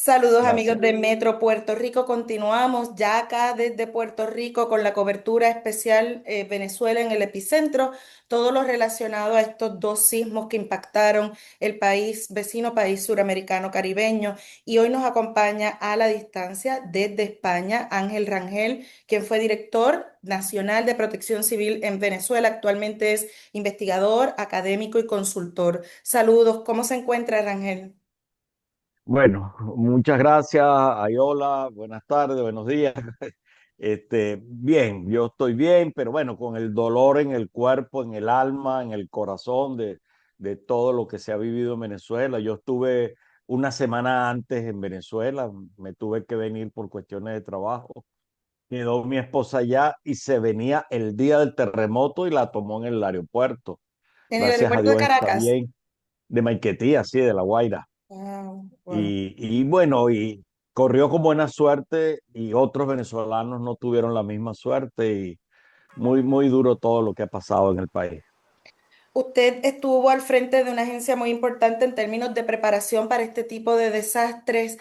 Saludos amigos Gracias. de Metro Puerto Rico. Continuamos ya acá desde Puerto Rico con la cobertura especial Venezuela en el epicentro, todo lo relacionado a estos dos sismos que impactaron el país vecino, país suramericano caribeño. Y hoy nos acompaña a la distancia desde España Ángel Rangel, quien fue director nacional de Protección Civil en Venezuela. Actualmente es investigador, académico y consultor. Saludos, ¿cómo se encuentra Rangel? Bueno, muchas gracias, Ayola. Buenas tardes, buenos días. Bien, yo estoy bien, pero bueno, con el dolor en el cuerpo, en el alma, en el corazón de todo lo que se ha vivido en Venezuela. Yo estuve una semana antes en Venezuela, me tuve que venir por cuestiones de trabajo. Quedó mi esposa allá y se venía el día del terremoto y la tomó en el aeropuerto. En el Gracias a aeropuerto de Dios está Caracas. bien. De Maiquetía, sí, de La Guaira. Ah, wow. Y bueno, y corrió con buena suerte y otros venezolanos no tuvieron la misma suerte y muy, muy duro todo lo que ha pasado en el país. Usted estuvo al frente de una agencia muy importante en términos de preparación para este tipo de desastres.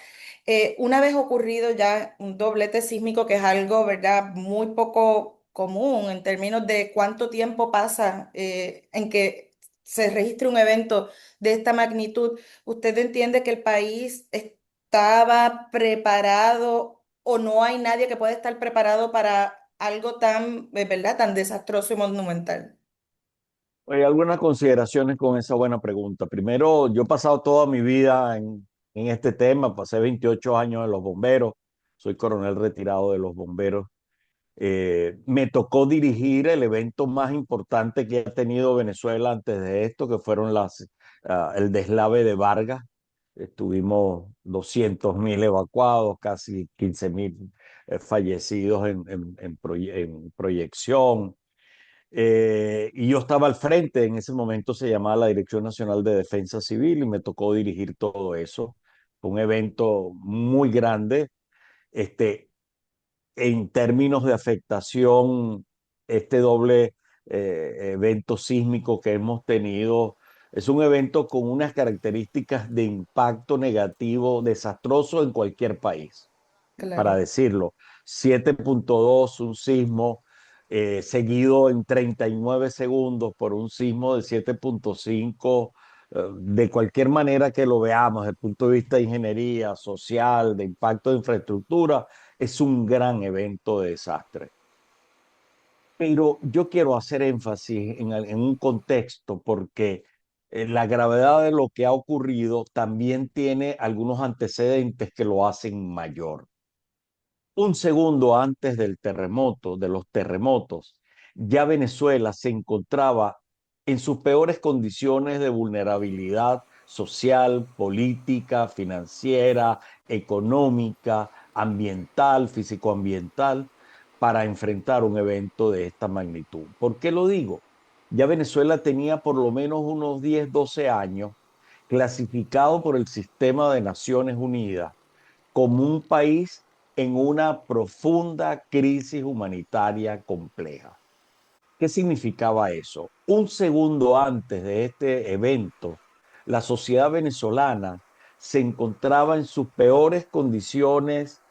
Una vez ocurrido ya un doblete sísmico, que es algo, ¿verdad?, muy poco común en términos de cuánto tiempo pasa en que se registre un evento de esta magnitud. ¿Usted entiende que el país estaba preparado o no hay nadie que pueda estar preparado para algo tan, ¿verdad?, tan desastroso y monumental? Hay algunas consideraciones con esa buena pregunta. Primero, yo he pasado toda mi vida en este tema, pasé 28 años en los bomberos, soy coronel retirado de los bomberos. Me tocó dirigir el evento más importante que ha tenido Venezuela antes de esto, que fueron el deslave de Vargas. Estuvimos 200.000 evacuados, casi 15.000 fallecidos en proyección. Y yo estaba al frente, en ese momento se llamaba la Dirección Nacional de Defensa Civil y me tocó dirigir todo eso. Fue un evento muy grande. Este, en términos de afectación, este doble evento sísmico que hemos tenido es un evento con unas características de impacto negativo desastroso en cualquier país, para Claro. decirlo. 7.2, un sismo seguido en 39 segundos por un sismo de 7.5. De cualquier manera que lo veamos, desde el punto de vista de ingeniería, social, de impacto de infraestructura, es un gran evento de desastre. Pero yo quiero hacer énfasis en un contexto porque la gravedad de lo que ha ocurrido también tiene algunos antecedentes que lo hacen mayor. Un segundo antes del terremoto, de los terremotos, ya Venezuela se encontraba en sus peores condiciones de vulnerabilidad social, política, financiera, económica, ambiental, físico-ambiental, para enfrentar un evento de esta magnitud. ¿Por qué lo digo? Ya Venezuela tenía por lo menos unos 10, 12 años clasificado por el Sistema de Naciones Unidas como un país en una profunda crisis humanitaria compleja. ¿Qué significaba eso? Un segundo antes de este evento, la sociedad venezolana se encontraba en sus peores condiciones,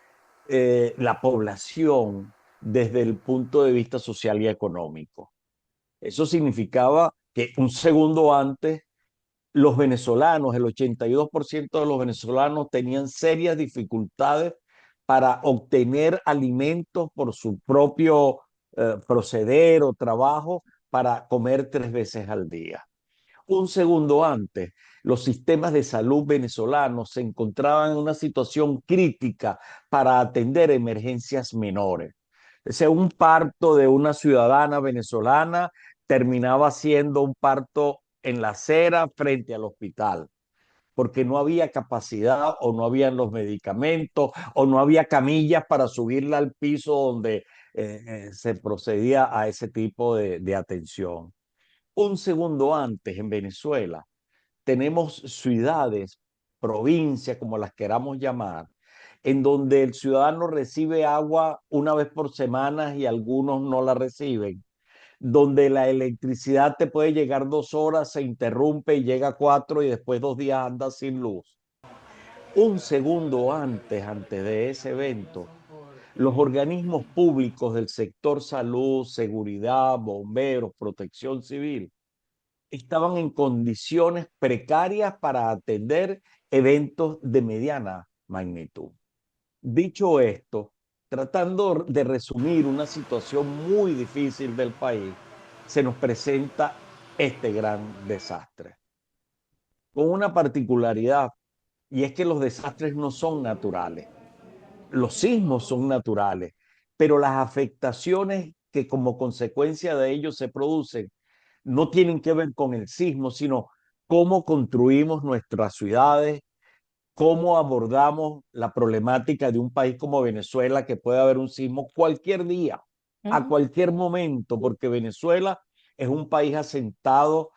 la población desde el punto de vista social y económico. Eso significaba que un segundo antes los venezolanos, el 82% de los venezolanos tenían serias dificultades para obtener alimentos por su propio proceder o trabajo para comer 3 veces al día. Un segundo antes, los sistemas de salud venezolanos se encontraban en una situación crítica para atender emergencias menores. O sea, un parto de una ciudadana venezolana terminaba siendo un parto en la acera frente al hospital, porque no había capacidad o no habían los medicamentos o no había camillas para subirla al piso donde se procedía a ese tipo de atención. Un segundo antes, en Venezuela, tenemos ciudades, provincias, como las queramos llamar, en donde el ciudadano recibe agua una vez por semana y algunos no la reciben, donde la electricidad te puede llegar 2 horas, se interrumpe y llega 4 y después 2 días anda sin luz. Un segundo antes de ese evento, los organismos públicos del sector salud, seguridad, bomberos, protección civil, estaban en condiciones precarias para atender eventos de mediana magnitud. Dicho esto, tratando de resumir una situación muy difícil del país, se nos presenta este gran desastre, con una particularidad, y es que los desastres no son naturales. Los sismos son naturales, pero las afectaciones que como consecuencia de ellos se producen no tienen que ver con el sismo, sino cómo construimos nuestras ciudades, cómo abordamos la problemática de un país como Venezuela, que puede haber un sismo cualquier día, a Ujú. cualquier momento, porque Venezuela es un país asentado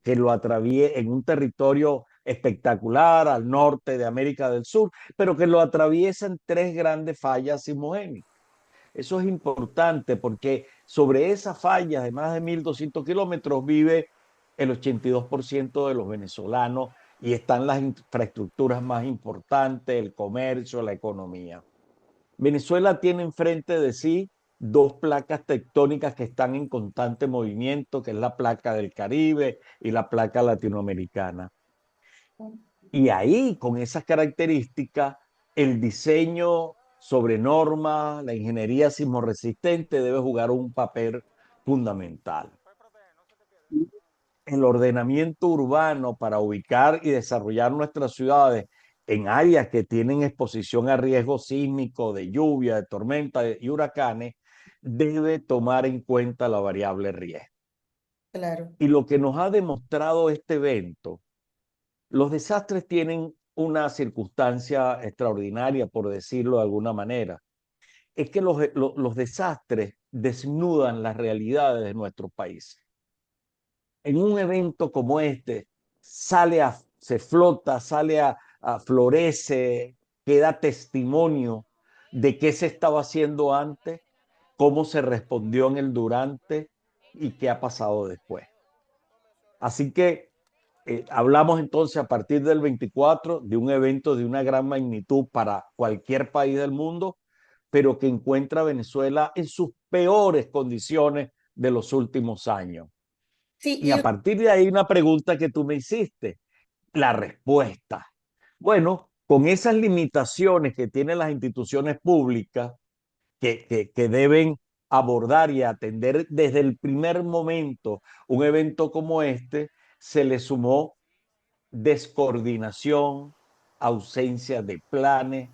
que lo atraviesa en un territorio espectacular al norte de América del Sur, pero que lo atraviesan tres grandes fallas sismogénicas. Eso es importante porque sobre esas fallas de más de 1.200 kilómetros vive el 82% de los venezolanos y están las infraestructuras más importantes, el comercio, la economía. Venezuela tiene enfrente de sí dos placas tectónicas que están en constante movimiento, que es la placa del Caribe y la placa latinoamericana. Y ahí, con esas características, el diseño sobre normas, la ingeniería sismorresistente debe jugar un papel fundamental. El ordenamiento urbano para ubicar y desarrollar nuestras ciudades en áreas que tienen exposición a riesgo sísmico, de lluvia, de tormenta y huracanes, debe tomar en cuenta la variable riesgo. Claro. Y lo que nos ha demostrado este evento, los desastres tienen una circunstancia extraordinaria, por decirlo de alguna manera. Es que los desastres desnudan las realidades de nuestro país. En un evento como este, se flota, florece, queda testimonio de qué se estaba haciendo antes, cómo se respondió en el durante y qué ha pasado después. Así que hablamos entonces a partir del 24 de un evento de una gran magnitud para cualquier país del mundo, pero que encuentra a Venezuela en sus peores condiciones de los últimos años. Sí, Y a partir de ahí una pregunta que tú me hiciste, la respuesta. Bueno, con esas limitaciones que tienen las instituciones públicas, que deben abordar y atender desde el primer momento un evento como este, se le sumó descoordinación, ausencia de planes,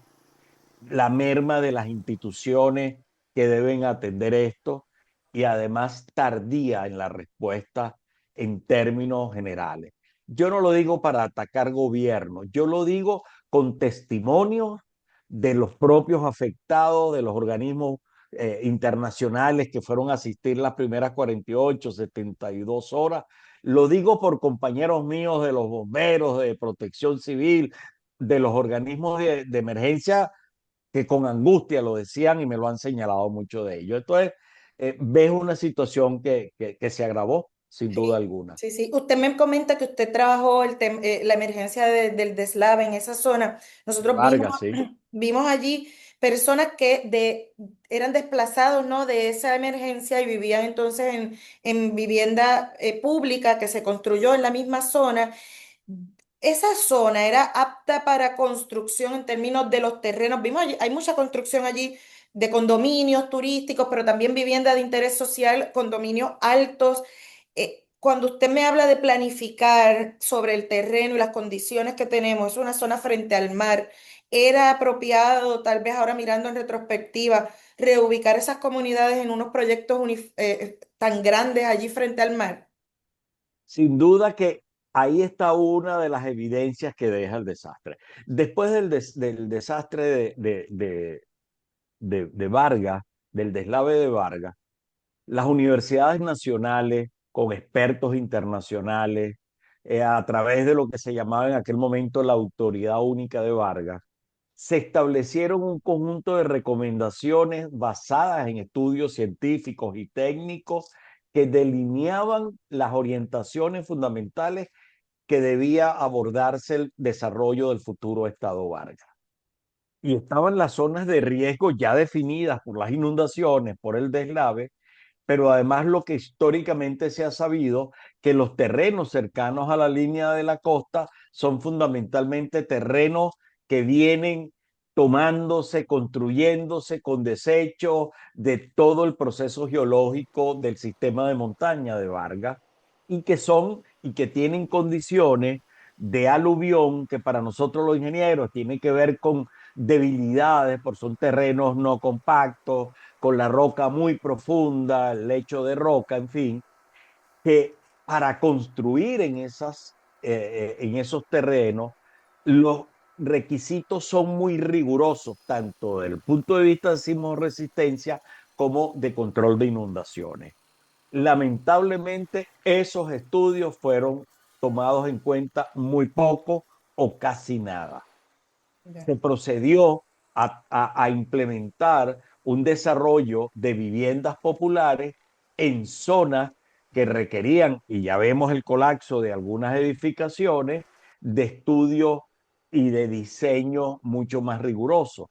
la merma de las instituciones que deben atender esto y además tardía en la respuesta en términos generales. Yo no lo digo para atacar gobierno, yo lo digo con testimonios de los propios afectados, de los organismos internacionales que fueron a asistir las primeras 48, 72 horas. Lo digo por compañeros míos de los bomberos, de protección civil, de los organismos de emergencia que con angustia lo decían y me lo han señalado mucho de ellos. Entonces, ves una situación que se agravó sin duda sí, alguna. sí, sí. Usted me comenta que usted trabajó la emergencia del deslave en esa zona. Nosotros vimos, Vargas, sí. vimos allí personas eran desplazados, ¿no? De esa emergencia y vivían entonces en vivienda pública que se construyó en la misma zona. Esa zona era apta para construcción en términos de los terrenos. Vimos allí, hay mucha construcción allí de condominios turísticos, pero también vivienda de interés social, condominios altos. Cuando usted me habla de planificar sobre el terreno y las condiciones que tenemos, es una zona frente al mar. ¿Era apropiado, tal vez ahora mirando en retrospectiva, reubicar esas comunidades en unos proyectos tan grandes allí frente al mar? Sin duda que ahí está una de las evidencias que deja el desastre. Después del desastre de Vargas, del deslave de Vargas, las universidades nacionales, con expertos internacionales, a través de lo que se llamaba en aquel momento la Autoridad Única de Vargas, se establecieron un conjunto de recomendaciones basadas en estudios científicos y técnicos que delineaban las orientaciones fundamentales que debía abordarse el desarrollo del futuro Estado Vargas. Y estaban las zonas de riesgo ya definidas por las inundaciones, por el deslave, pero además lo que históricamente se ha sabido, que los terrenos cercanos a la línea de la costa son fundamentalmente terrenos que vienen tomándose, construyéndose con desecho de todo el proceso geológico del sistema de montaña de Vargas y que tienen condiciones de aluvión que para nosotros los ingenieros tiene que ver con debilidades, porque son terrenos no compactos, con la roca muy profunda, el lecho de roca, en fin, que para construir en esos terrenos, los requisitos son muy rigurosos, tanto desde el punto de vista de sismoresistencia como de control de inundaciones. Lamentablemente, esos estudios fueron tomados en cuenta muy poco o casi nada. Ya. Se procedió a implementar un desarrollo de viviendas populares en zonas que requerían, y ya vemos el colapso de algunas edificaciones, de estudio y de diseño mucho más riguroso.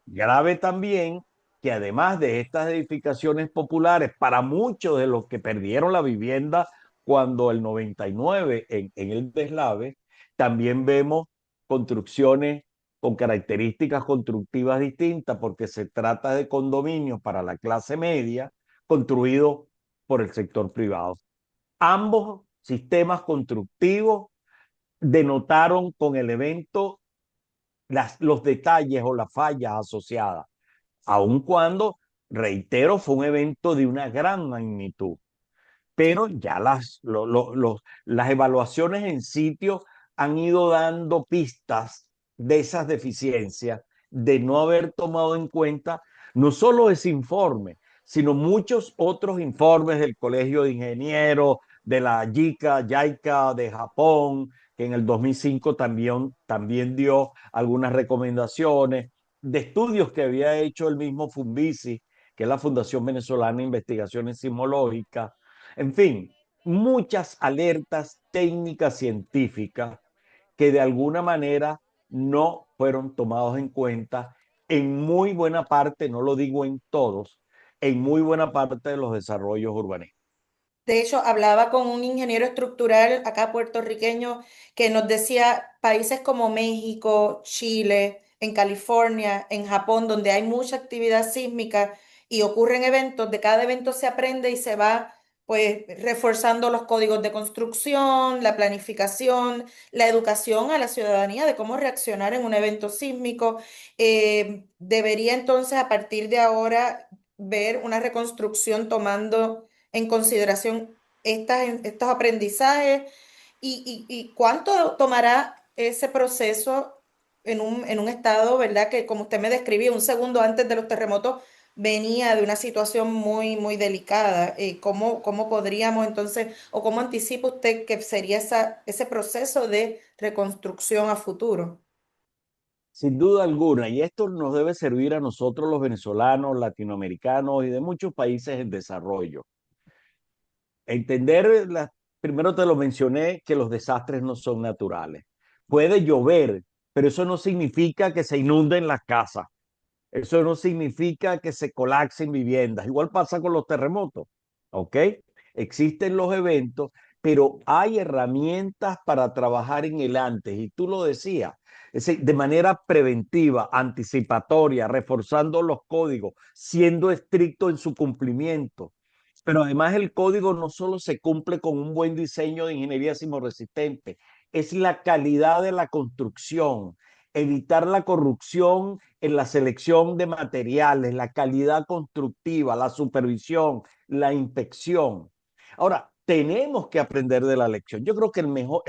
Grave también que además de estas edificaciones populares, para muchos de los que perdieron la vivienda cuando el 99 en el deslave, también vemos construcciones con características constructivas distintas, porque se trata de condominios para la clase media construidos por el sector privado. Ambos sistemas constructivos denotaron con el evento los detalles o las fallas asociadas, aun cuando, reitero, fue un evento de una gran magnitud, Sí. pero ya las evaluaciones en sitio han ido dando pistas de esas deficiencias, de no haber tomado en cuenta no solo ese informe, sino muchos otros informes del Colegio de Ingenieros, de la JICA de Japón, que en el 2005 también dio algunas recomendaciones, de estudios que había hecho el mismo Fundisi, que es la Fundación Venezolana de Investigaciones Sismológicas, en fin, muchas alertas técnicas científicas que de alguna manera no fueron tomados en cuenta en muy buena parte, no lo digo en todos, en muy buena parte de los desarrollos urbanísticos. De hecho, hablaba con un ingeniero estructural acá puertorriqueño que nos decía países como México, Chile, en California, en Japón, donde hay mucha actividad sísmica y ocurren eventos, de cada evento se aprende y se va pues reforzando los códigos de construcción, la planificación, la educación a la ciudadanía de cómo reaccionar en un evento sísmico. Debería entonces a partir de ahora ver una reconstrucción tomando en consideración estos aprendizajes y cuánto tomará ese proceso en un estado, ¿verdad? Que como usted me describía, un segundo antes de los terremotos venía de una situación muy, muy delicada. ¿Cómo podríamos entonces, o cómo anticipa usted que sería ese proceso de reconstrucción a futuro? Sin duda alguna, y esto nos debe servir a nosotros los venezolanos, latinoamericanos y de muchos países en desarrollo. Entender, primero te lo mencioné, que los desastres no son naturales. Puede llover, pero eso no significa que se inunden las casas. Eso no significa que se colapsen viviendas. Igual pasa con los terremotos, ¿ok? Existen los eventos, pero hay herramientas para trabajar en el antes. Y tú lo decías, es decir, de manera preventiva, anticipatoria, reforzando los códigos, siendo estricto en su cumplimiento. Pero además el código no solo se cumple con un buen diseño de ingeniería sismorresistente, es la calidad de la construcción, evitar la corrupción en la selección de materiales, la calidad constructiva, la supervisión, la inspección. Ahora, tenemos que aprender de la lección. Yo creo que el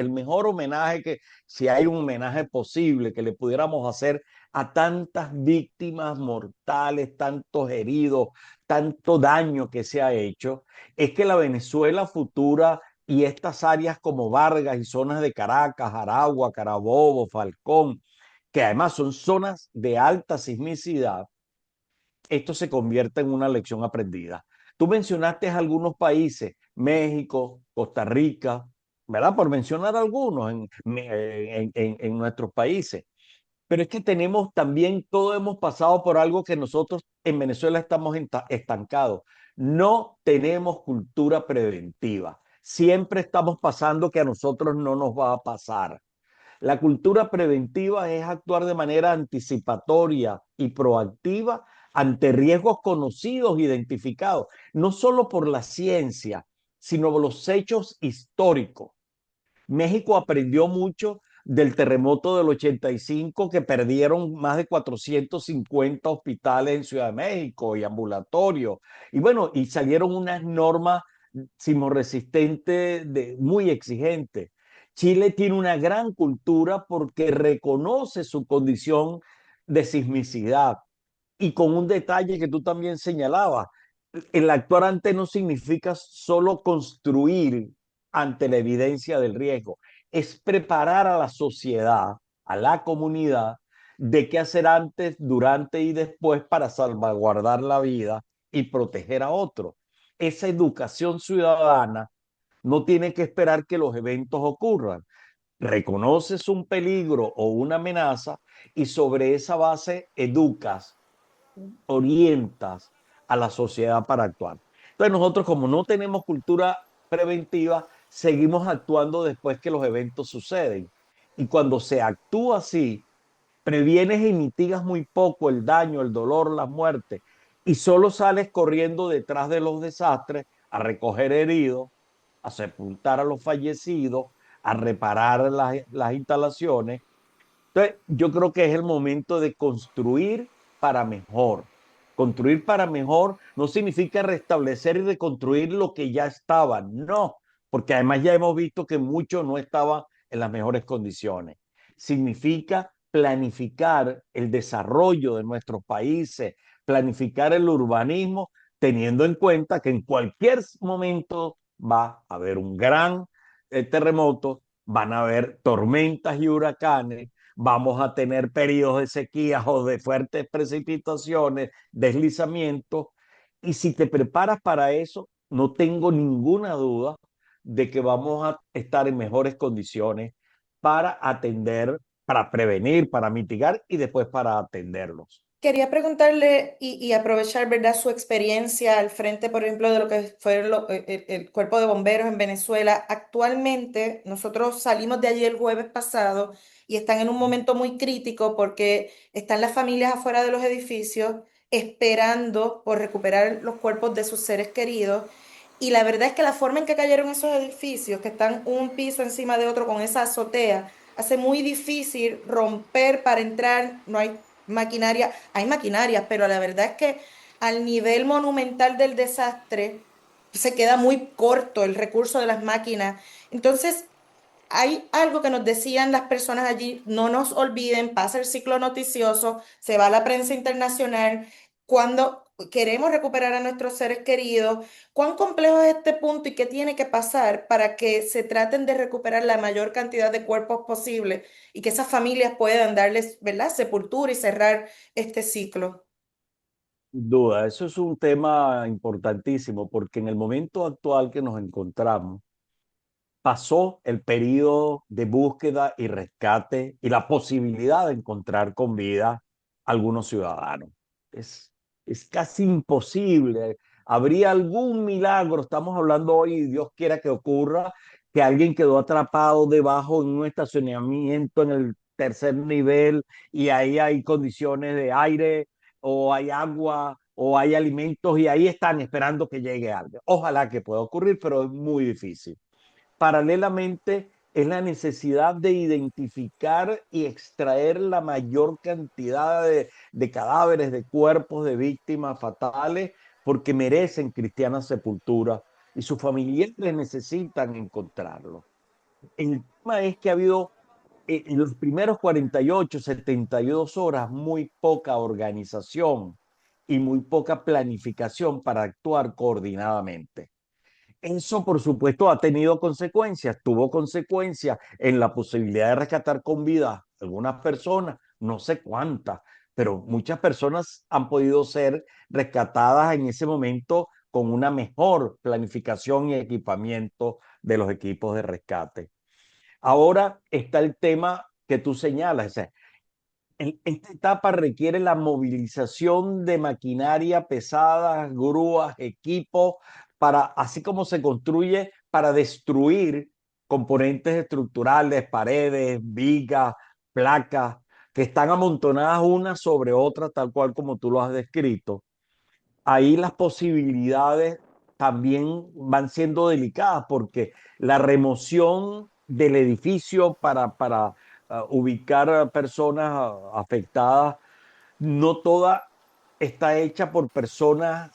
mejor homenaje que, si hay un homenaje posible que le pudiéramos hacer a tantas víctimas mortales, tantos heridos, tanto daño que se ha hecho, es que la Venezuela futura y estas áreas como Vargas y zonas de Caracas, Aragua, Carabobo, Falcón, que además son zonas de alta sismicidad, esto se convierte en una lección aprendida. Tú mencionaste algunos países, México, Costa Rica, ¿verdad? Por mencionar algunos en nuestros países. Pero es que tenemos también, todos hemos pasado por algo que nosotros en Venezuela estamos estancados. No tenemos cultura preventiva. Siempre estamos pasando que a nosotros no nos va a pasar. La cultura preventiva es actuar de manera anticipatoria y proactiva ante riesgos conocidos, identificados, no solo por la ciencia, sino por los hechos históricos. México aprendió mucho del terremoto del 85, que perdieron más de 450 hospitales en Ciudad de México y ambulatorios. Y bueno, y salieron unas normas sismoresistentes muy exigentes. Chile tiene una gran cultura porque reconoce su condición de sismicidad. Y con un detalle que tú también señalabas, el actuar ante no significa solo construir ante la evidencia del riesgo, es preparar a la sociedad, a la comunidad, de qué hacer antes, durante y después para salvaguardar la vida y proteger a otros. Esa educación ciudadana no tiene que esperar que los eventos ocurran. Reconoces un peligro o una amenaza y sobre esa base educas, orientas a la sociedad para actuar. Entonces nosotros, como no tenemos cultura preventiva, seguimos actuando después que los eventos suceden. Y cuando se actúa así, previenes y mitigas muy poco el daño, el dolor, la muerte, y solo sales corriendo detrás de los desastres a recoger heridos, a sepultar a los fallecidos, a reparar las instalaciones. Entonces, yo creo que es el momento de construir para mejor. Construir para mejor no significa restablecer y reconstruir lo que ya estaba, no, porque además ya hemos visto que mucho no estaba en las mejores condiciones. Significa planificar el desarrollo de nuestros países, planificar el urbanismo, teniendo en cuenta que en cualquier momento va a haber un gran terremoto, van a haber tormentas y huracanes, vamos a tener periodos de sequías o de fuertes precipitaciones, deslizamientos, y si te preparas para eso, no tengo ninguna duda de que vamos a estar en mejores condiciones para atender, para prevenir, para mitigar y después para atenderlos. Quería preguntarle y aprovechar, ¿verdad?, su experiencia al frente, por ejemplo, de lo que fue el Cuerpo de Bomberos en Venezuela. Actualmente, nosotros salimos de allí el jueves pasado y están en un momento muy crítico porque están las familias afuera de los edificios esperando por recuperar los cuerpos de sus seres queridos. Y la verdad es que la forma en que cayeron esos edificios, que están un piso encima de otro con esa azotea, hace muy difícil romper para entrar. No hay maquinaria, hay maquinarias, pero la verdad es que al nivel monumental del desastre se queda muy corto el recurso de las máquinas. Entonces, hay algo que nos decían las personas allí: no nos olviden, pasa el ciclo noticioso, se va a la prensa internacional, cuando queremos recuperar a nuestros seres queridos. ¿Cuán complejo es este punto y qué tiene que pasar para que se traten de recuperar la mayor cantidad de cuerpos posible y que esas familias puedan darles, ¿verdad?, sepultura y cerrar este ciclo? Duda, eso es un tema importantísimo porque en el momento actual que nos encontramos, pasó el periodo de búsqueda y rescate y la posibilidad de encontrar con vida a algunos ciudadanos. Es, es casi imposible. Habría algún milagro, estamos hablando hoy, y Dios quiera que ocurra, que alguien quedó atrapado debajo en un estacionamiento en el tercer nivel y ahí hay condiciones de aire o hay agua o hay alimentos y ahí están esperando que llegue alguien. Ojalá que pueda ocurrir, pero es muy difícil. Paralelamente, es la necesidad de identificar y extraer la mayor cantidad de cadáveres, de cuerpos de víctimas fatales, porque merecen cristiana sepultura y sus familiares necesitan encontrarlo. El tema es que ha habido en los primeros 48, 72 horas muy poca organización y muy poca planificación para actuar coordinadamente. Eso, por supuesto, ha tenido consecuencias. Tuvo consecuencias en la posibilidad de rescatar con vida algunas personas, no sé cuántas, pero muchas personas han podido ser rescatadas en ese momento con una mejor planificación y equipamiento de los equipos de rescate. Ahora está el tema que tú señalas, o sea, esta etapa requiere la movilización de maquinaria pesada, grúas, equipos, para, así como se construye para destruir componentes estructurales, paredes, vigas, placas, que están amontonadas unas sobre otras, tal cual como tú lo has descrito. Ahí las posibilidades también van siendo delicadas porque la remoción del edificio para ubicar a personas afectadas, no toda está hecha por personas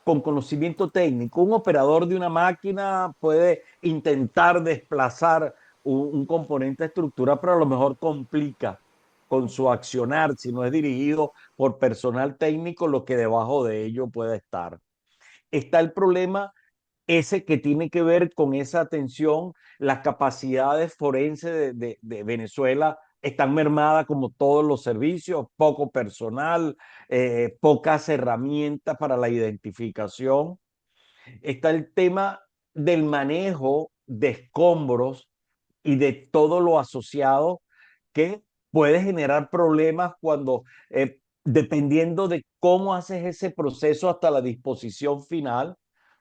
con conocimiento técnico. Un operador de una máquina puede intentar desplazar un componente estructural, pero a lo mejor complica con su accionar, si no es dirigido por personal técnico, lo que debajo de ello puede estar. Está el problema ese que tiene que ver con esa atención. Las capacidades forenses de Venezuela están mermadas como todos los servicios, poco personal, pocas herramientas para la identificación. Está el tema del manejo de escombros y de todo lo asociado que puede generar problemas cuando, dependiendo de cómo haces ese proceso hasta la disposición final,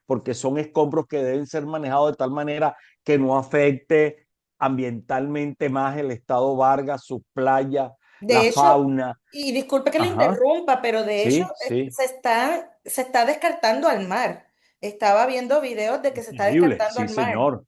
porque son escombros que deben ser manejados de tal manera que no afecte ambientalmente más el estado Vargas, sus playas, la De hecho, fauna. y disculpe que le Ajá, interrumpa, pero de hecho sí, sí, se está descartando al mar. Estaba viendo videos de que se está terrible, descartando sí, al mar. señor.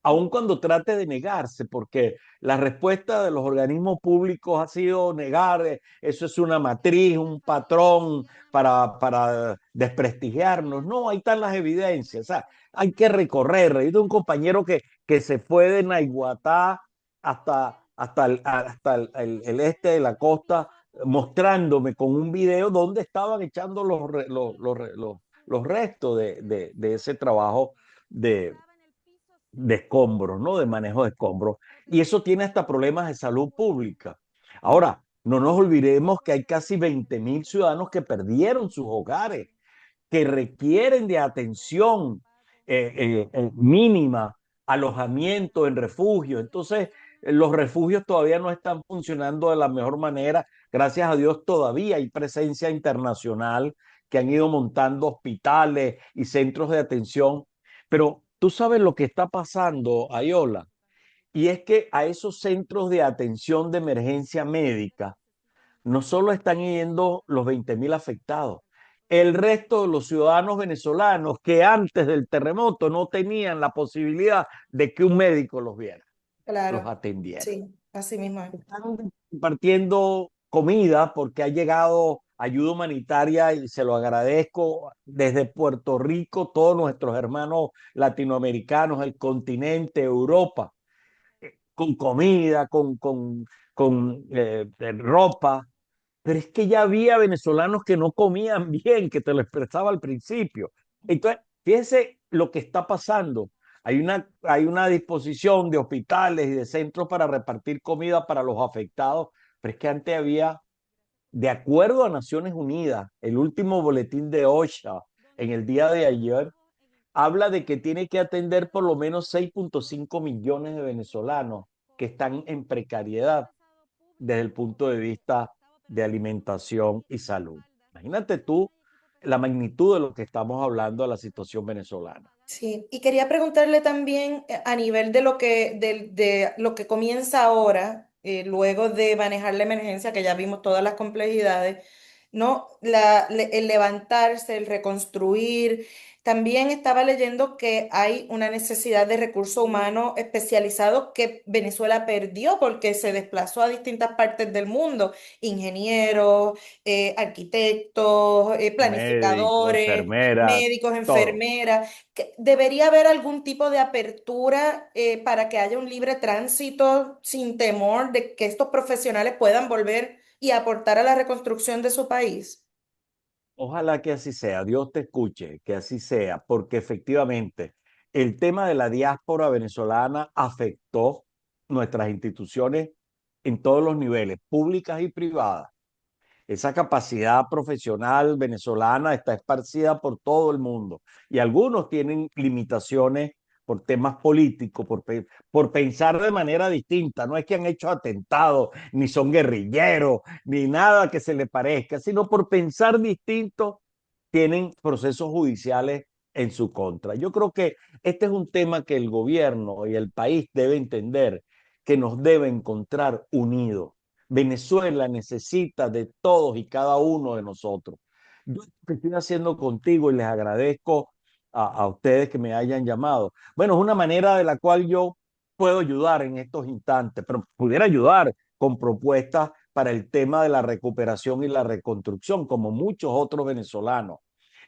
Aun cuando trate de negarse, porque la respuesta de los organismos públicos ha sido negar, eso es una matriz, un patrón para desprestigiarnos. No, ahí están las evidencias. O sea, hay que recorrer. Hay de un compañero que se fue de Naiguatá hasta el este de la costa, mostrándome con un video donde estaban echando los restos de ese trabajo de, de escombros, ¿no? De manejo de escombros. Y eso tiene hasta problemas de salud pública. Ahora, no nos olvidemos que hay casi 20.000 ciudadanos que perdieron sus hogares, que requieren de atención mínima, alojamiento en refugio. Entonces, los refugios todavía no están funcionando de la mejor manera. Gracias a Dios todavía hay presencia internacional que han ido montando hospitales y centros de atención. Pero tú sabes lo que está pasando, Ayola, y es que a esos centros de atención de emergencia médica no solo están yendo los 20.000 afectados, el resto de los ciudadanos venezolanos que antes del terremoto no tenían la posibilidad de que un médico los viera, los Claro, atendiera. sí, así mismo es. Están compartiendo comida porque ha llegado ayuda humanitaria y se lo agradezco desde Puerto Rico, todos nuestros hermanos latinoamericanos, el continente, Europa, con comida, con ropa, pero es que ya había venezolanos que no comían bien, que te lo expresaba al principio. Entonces, fíjese lo que está pasando. Hay una disposición de hospitales y de centros para repartir comida para los afectados, pero es que antes había, de acuerdo a Naciones Unidas, el último boletín de OSHA en el día de ayer, habla de que tiene que atender por lo menos 6.5 millones de venezolanos que están en precariedad desde el punto de vista de alimentación y salud. Imagínate tú la magnitud de lo que estamos hablando de la situación venezolana. Sí, y quería preguntarle también a nivel de lo que comienza ahora, luego de manejar la emergencia, que ya vimos todas las complejidades, ¿no? El levantarse, el reconstruir. También estaba leyendo que hay una necesidad de recursos humanos especializados que Venezuela perdió porque se desplazó a distintas partes del mundo, ingenieros, arquitectos, Médico, planificadores, enfermera, médicos, todo. enfermeras que debería haber algún tipo de apertura para que haya un libre tránsito sin temor de que estos profesionales puedan volver y aportar a la reconstrucción de su país. Ojalá que así sea, Dios te escuche, que así sea, porque efectivamente el tema de la diáspora venezolana afectó nuestras instituciones en todos los niveles, públicas y privadas. Esa capacidad profesional venezolana está esparcida por todo el mundo y algunos tienen limitaciones por temas políticos, por pensar de manera distinta. No es que han hecho atentados, ni son guerrilleros, ni nada que se le parezca, sino por pensar distinto tienen procesos judiciales en su contra. Yo creo que este es un tema que el gobierno y el país debe entender, que nos debe encontrar unidos. Venezuela necesita de todos y cada uno de nosotros. Yo lo que estoy haciendo contigo, y les agradezco a ustedes que me hayan llamado, bueno, es una manera de la cual yo puedo ayudar en estos instantes, pero pudiera ayudar con propuestas para el tema de la recuperación y la reconstrucción, como muchos otros venezolanos.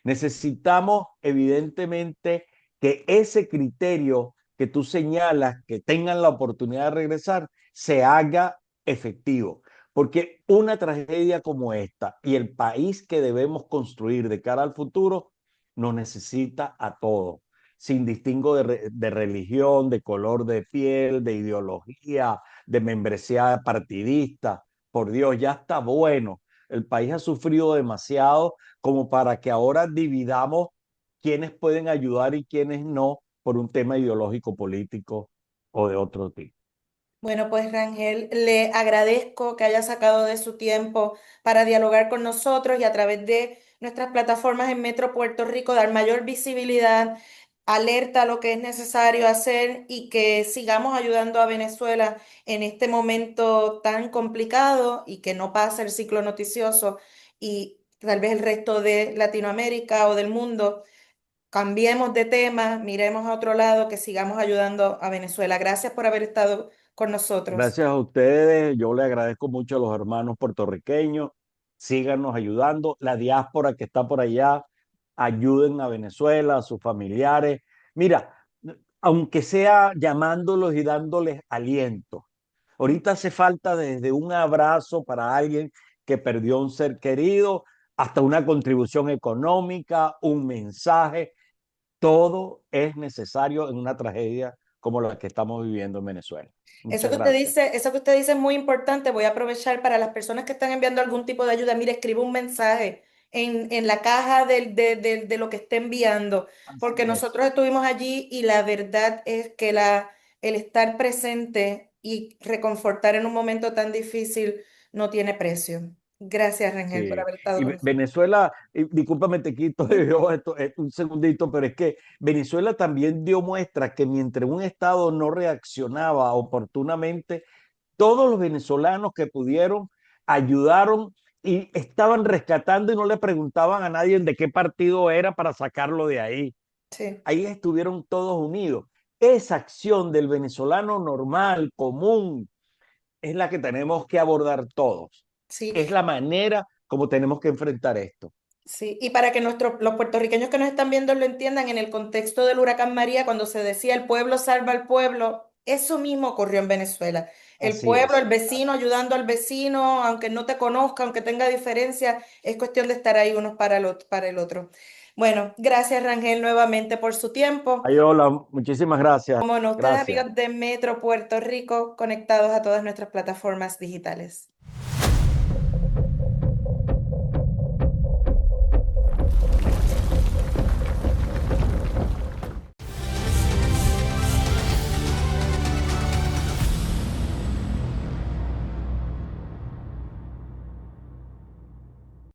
Necesitamos, evidentemente, que ese criterio que tú señalas, que tengan la oportunidad de regresar, se haga efectivo. Porque una tragedia como esta y el país que debemos construir de cara al futuro nos necesita a todos, sin distingo de religión, de color de piel, de ideología, de membresía partidista. Por Dios, ya está bueno. El país ha sufrido demasiado como para que ahora dividamos quiénes pueden ayudar y quiénes no por un tema ideológico, político o de otro tipo. Bueno, pues Rangel, le agradezco que haya sacado de su tiempo para dialogar con nosotros y a través de nuestras plataformas en Metro Puerto Rico dar mayor visibilidad, alerta a lo que es necesario hacer y que sigamos ayudando a Venezuela en este momento tan complicado y que no pase el ciclo noticioso y tal vez el resto de Latinoamérica o del mundo. Cambiemos de tema, miremos a otro lado, que sigamos ayudando a Venezuela. Gracias por haber estado con nosotros. Gracias a ustedes, yo le agradezco mucho a los hermanos puertorriqueños, síganos ayudando, la diáspora que está por allá, ayuden a Venezuela, a sus familiares. Mira, aunque sea llamándolos y dándoles aliento, ahorita hace falta desde un abrazo para alguien que perdió un ser querido, hasta una contribución económica, un mensaje, todo es necesario en una tragedia como la que estamos viviendo en Venezuela. Muchas gracias. Eso que usted dice es muy importante. Voy a aprovechar para las personas que están enviando algún tipo de ayuda. Mire, escriba un mensaje en la caja de lo que esté enviando, Así porque es. nosotros estuvimos allí y la verdad es que el estar presente y reconfortar en un momento tan difícil no tiene precio. Gracias, Rangel, por Sí, haber estado y con nosotros. Venezuela, y discúlpame, te quito Sí, yo esto, un segundito, pero es que Venezuela también dio muestra que mientras un Estado no reaccionaba oportunamente, todos los venezolanos que pudieron ayudaron y estaban rescatando y no le preguntaban a nadie de qué partido era para sacarlo de ahí. sí, Ahí estuvieron todos unidos. Esa acción del venezolano normal, común, es la que tenemos que abordar todos. sí. Es la manera como tenemos que enfrentar esto. Sí, y para que los puertorriqueños que nos están viendo lo entiendan, en el contexto del huracán María, cuando se decía el pueblo salva al pueblo, eso mismo ocurrió en Venezuela. El Así pueblo, el es. vecino ayudando al vecino, aunque no te conozca, aunque tenga diferencia, es cuestión de estar ahí unos para el otro. Bueno, gracias Rangel nuevamente por su tiempo. Ayola, muchísimas gracias. Como no, ustedes Gracias. amigos de Metro Puerto Rico, conectados a todas nuestras plataformas digitales.